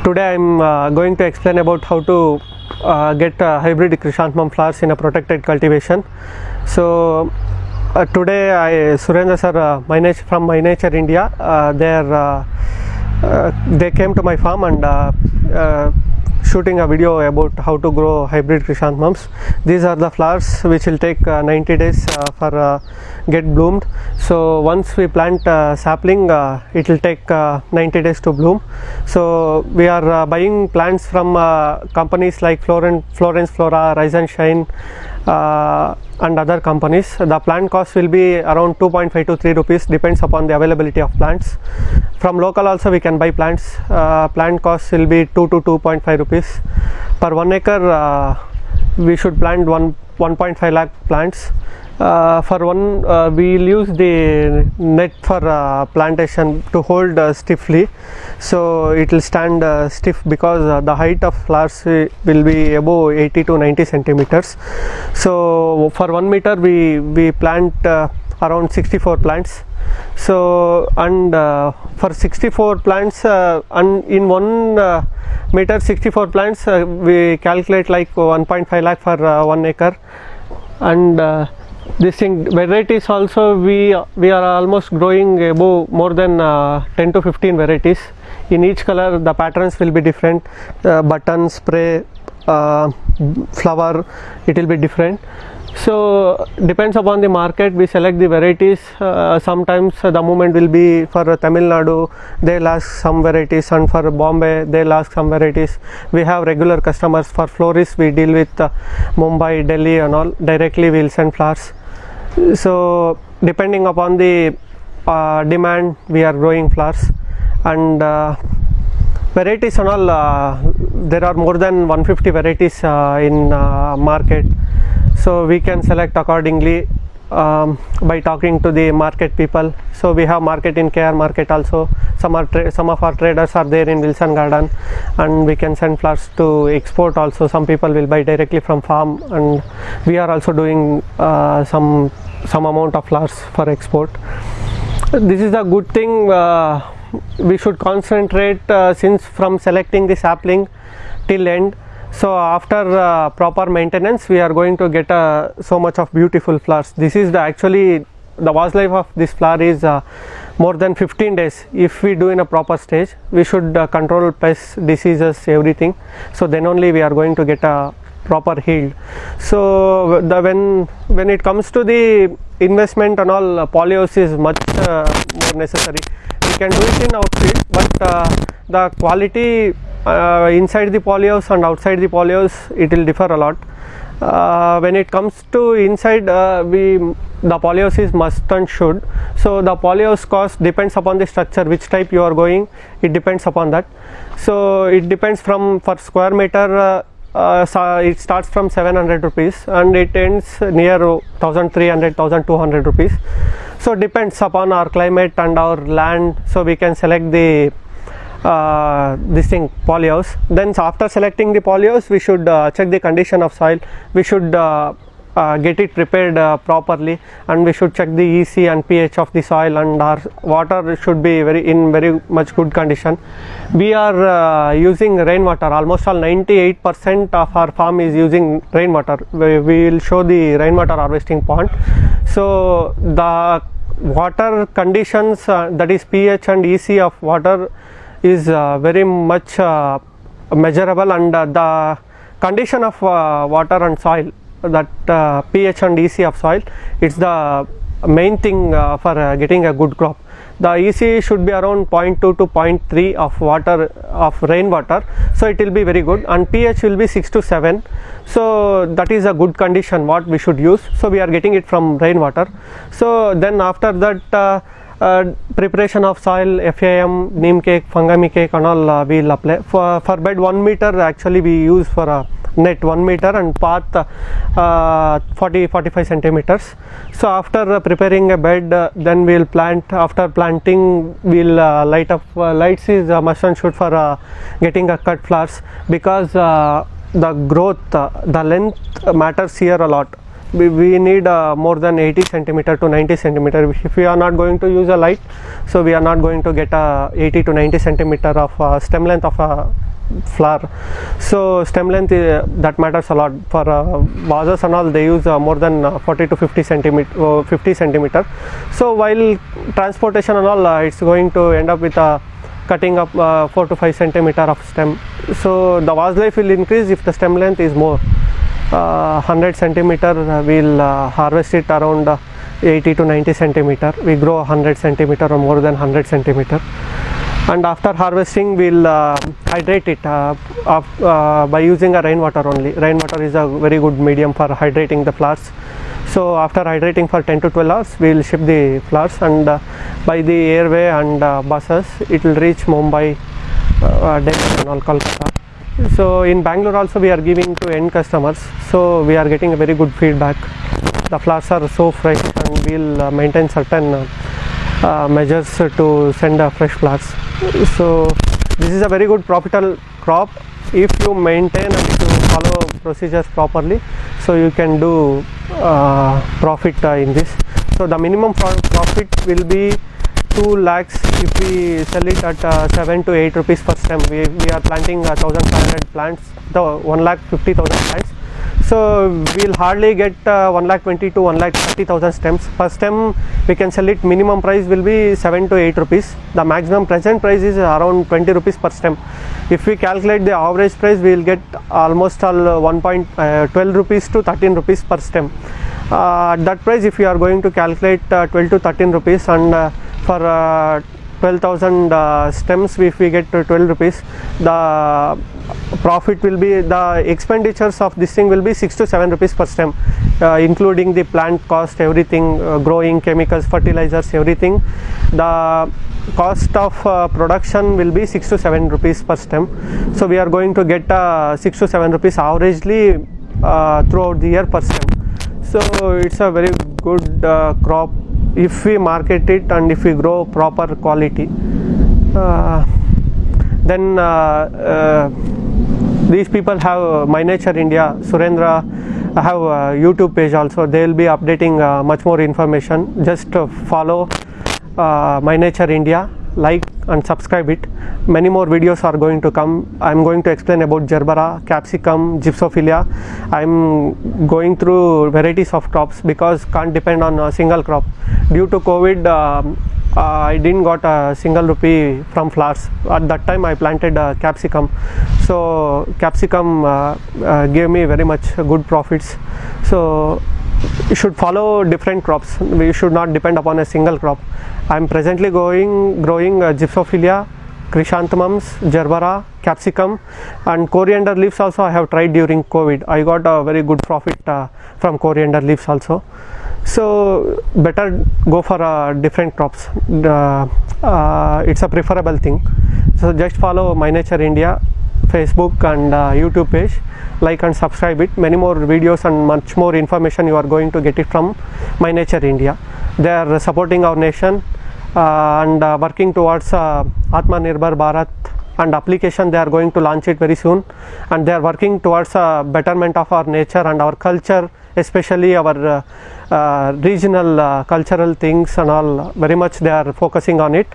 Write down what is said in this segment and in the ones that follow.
Today I am going to explain about how to get hybrid chrysanthemum flowers in a protected cultivation. So today Surendra sir from My Nature India, they came to my farm and shooting a video about how to grow hybrid chrysanthemums. These are the flowers which will take 90 days for get bloomed. So once we plant sapling, it will take 90 days to bloom. So we are buying plants from companies like Florence Flora, Rise and Shine, and other companies. The plant cost will be around 2.5 to 3 rupees, depends upon the availability of plants. From local also we can buy plants. Plant cost will be 2 to 2.5 rupees per 1 acre. We should plant 1.5 lakh plants. For one, we will use the net for plantation to hold stiffly, so it will stand stiff, because the height of flowers will be above 80 to 90 centimeters. So for 1 meter we plant around 64 plants. So and for 64 plants and in 1 meter 64 plants, we calculate like 1.5 lakh for 1 acre. And this thing varieties also, we are almost growing above more than 10 to 15 varieties. In each color the patterns will be different, button, spray, flower, it will be different. So depends upon the market, we select the varieties. Sometimes the movement will be for Tamil Nadu, they'll ask some varieties, and for Bombay they'll ask some varieties. We have regular customers. For florists we deal with Mumbai, Delhi and all. Directly we'll send flowers. So depending upon the demand, we are growing flowers. And varieties and all, there are more than 150 varieties in market, so we can select accordingly by talking to the market people. So we have market in KR market also. Some of our traders are there in Wilson Garden, and we can send flowers to export also. Some people will buy directly from farm, and we are also doing some amount of flowers for export. This is a good thing. We should concentrate since from selecting the sapling till end. So after proper maintenance, we are going to get so much of beautiful flowers. This is actually the vase life of this flower is more than 15 days. If we do in a proper stage, we should control pests, diseases, everything. So then only we are going to get a proper yield. So when it comes to the investment and all, polyhouse is much more necessary. We can do it in outfield, but the quality inside the polyhouse and outside the polyhouse, it will differ a lot. When it comes to inside, the polyhouse is must and should. So the polyhouse cost depends upon the structure, which type you are going, it depends upon that. So it depends from, for square meter, it starts from 700 rupees and it ends near 1300 1200 rupees. So depends upon our climate and our land, so we can select the this thing polyhouse. Then after selecting the polyhouse, we should check the condition of soil. We should get it prepared properly, and we should check the EC and pH of the soil, and our water should be very much good condition. We are using rainwater. Almost all 98% of our farm is using rainwater. We will show the rainwater harvesting pond. So the water conditions, that is pH and EC of water, is very much measurable, and the condition of water and soil, that pH and EC of soil, it's the main thing for getting a good crop. The EC should be around 0.2 to 0.3 of water, of rainwater, so it will be very good, and pH will be 6 to 7. So that is a good condition what we should use. So we are getting it from rainwater. So then after that, preparation of soil, FAM, neem cake, fungami cake and all we will apply. For bed 1 meter, actually we use for a net 1 meter and path 40-45 centimeters. So after preparing a bed, then we will plant. After planting, we will light up. Lights is must and should for getting a cut flowers, because the growth, the length matters here a lot. We need more than 80 centimeter to 90 centimeter. If we are not going to use a light, so we are not going to get 80 to 90 centimeter of stem length of flower. So stem length that matters a lot. For vases and all, they use more than 40 to 50 centimeter. So while transportation and all, it's going to end up with cutting up 4 to 5 centimeter of stem. So the vase life will increase if the stem length is more. 100 centimeter, we'll harvest it around 80 to 90 centimeter. We grow 100 centimeter or more than 100 centimeter. And after harvesting, we'll hydrate it by using a rainwater only. Rainwater is a very good medium for hydrating the flowers. So after hydrating for 10 to 12 hours, we'll ship the flowers, and by the airway and buses, it will reach Mumbai, Delhi and all, Kolkata. So in Bangalore also we are giving to end customers. So we are getting a very good feedback. The flowers are so fresh, and we'll maintain certain measures to send fresh flowers. So this is a very good profitable crop if you maintain and if you follow procedures properly. So you can do profit in this. So the minimum profit will be 2 lakhs if we sell it at 7 to 8 rupees per stem. We are planting 1500 plants, the 1,50,000 plants. So we'll hardly get 1,20,000 to 1,30,000 stems. Per stem we can sell it, minimum price will be 7 to 8 rupees. The maximum present price is around 20 rupees per stem. If we calculate the average price, we will get almost 12 rupees to 13 rupees per stem. At that price, if you are going to calculate 12 to 13 rupees, and for 12,000 stems, if we get 12 rupees, the profit will be, the expenditures of this thing will be 6 to 7 rupees per stem, including the plant cost, everything, growing, chemicals, fertilizers, everything. The cost of production will be 6 to 7 rupees per stem. So we are going to get 6 to 7 rupees averagely throughout the year per stem. So it's a very good crop if we market it and if we grow proper quality. Then these people have My Nature India, Surendra have a YouTube page also. They will be updating much more information. Just follow My Nature India, like and subscribe it. Many more videos are going to come. I am going to explain about gerbera, capsicum, gypsophilia. I am going through varieties of crops because can't depend on a single crop. Due to COVID, I didn't got a single rupee from flowers. At that time I planted capsicum. So capsicum gave me very much good profits. So you should follow different crops. We should not depend upon a single crop. I am presently growing gypsophilia, chrysanthemums, gerbera, capsicum, and coriander leaves also I have tried during COVID. I got a very good profit from coriander leaves also. So better go for different crops. It's a preferable thing. So just follow My Nature India Facebook and YouTube page, like and subscribe it. Many more videos and much more information you are going to get it from My Nature India. They are supporting our nation and working towards Atmanirbhar Bharat, and application they are going to launch it very soon, and they are working towards betterment of our nature and our culture, especially our regional cultural things and all. Very much they are focusing on it.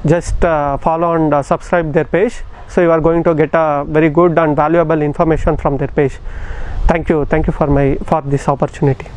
Just follow and subscribe their page, so you are going to get a very good and valuable information from their page. Thank you for this opportunity.